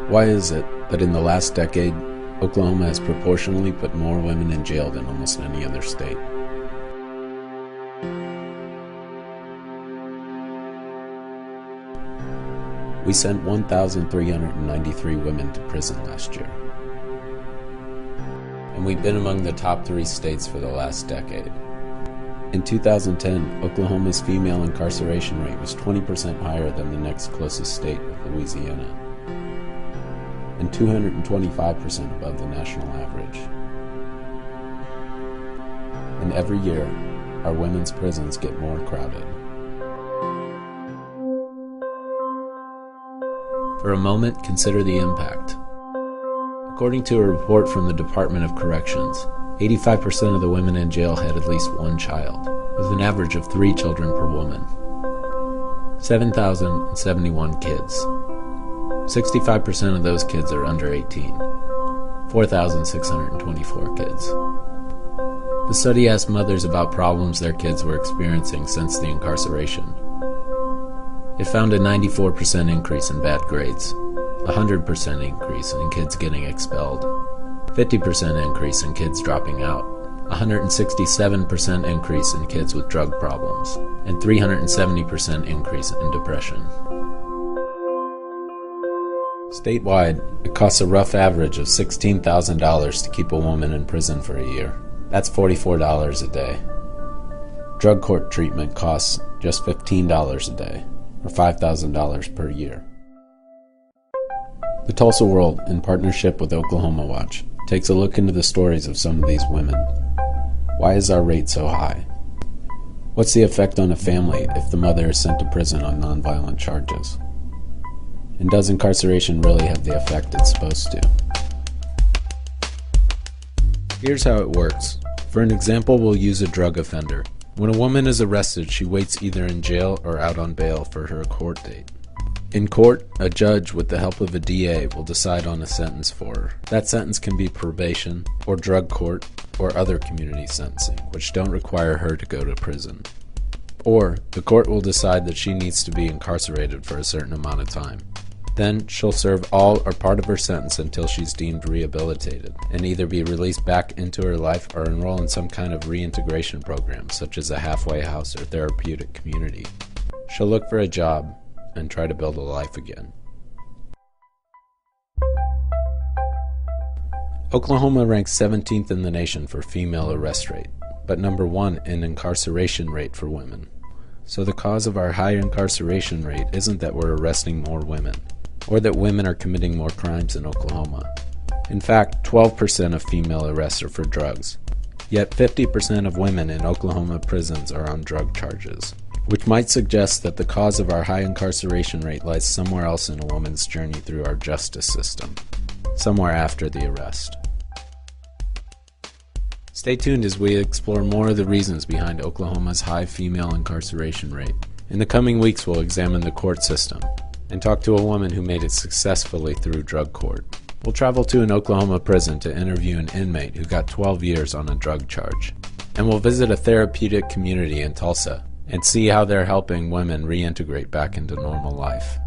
Why is it that in the last decade, Oklahoma has proportionally put more women in jail than almost any other state? We sent 1,393 women to prison last year. And we've been among the top 3 states for the last decade. In 2010, Oklahoma's female incarceration rate was 20% higher than the next closest state of Louisiana, and 225% above the national average. And every year, our women's prisons get more crowded. For a moment, consider the impact. According to a report from the Department of Corrections, 85% of the women in jail had at least one child, with an average of 3 children per woman. 7,071 kids. 65% of those kids are under 18. 4,624 kids. The study asked mothers about problems their kids were experiencing since the incarceration. It found a 94% increase in bad grades, 100% increase in kids getting expelled, 50% increase in kids dropping out, 167% increase in kids with drug problems, and 370% increase in depression. Statewide, it costs a rough average of $16,000 to keep a woman in prison for a year. That's $44 a day. Drug court treatment costs just $15 a day, or $5,000 per year. The Tulsa World, in partnership with Oklahoma Watch, takes a look into the stories of some of these women. Why is our rate so high? What's the effect on a family if the mother is sent to prison on nonviolent charges? And does incarceration really have the effect it's supposed to? Here's how it works. For an example, we'll use a drug offender. When a woman is arrested, she waits either in jail or out on bail for her court date. In court, a judge, with the help of a DA, will decide on a sentence for her. That sentence can be probation, or drug court, or other community sentencing, which don't require her to go to prison. Or, the court will decide that she needs to be incarcerated for a certain amount of time. Then, she'll serve all or part of her sentence until she's deemed rehabilitated, and either be released back into her life or enroll in some kind of reintegration program, such as a halfway house or therapeutic community. She'll look for a job and try to build a life again. Oklahoma ranks 17th in the nation for female arrest rate, but number 1 in incarceration rate for women. So the cause of our high incarceration rate isn't that we're arresting more women, or that women are committing more crimes in Oklahoma. In fact, 12% of female arrests are for drugs, yet 50% of women in Oklahoma prisons are on drug charges, which might suggest that the cause of our high incarceration rate lies somewhere else in a woman's journey through our justice system, somewhere after the arrest. Stay tuned as we explore more of the reasons behind Oklahoma's high female incarceration rate. In the coming weeks, we'll examine the court system and talk to a woman who made it successfully through drug court. We'll travel to an Oklahoma prison to interview an inmate who got 12 years on a drug charge. And we'll visit a therapeutic community in Tulsa and see how they're helping women reintegrate back into normal life.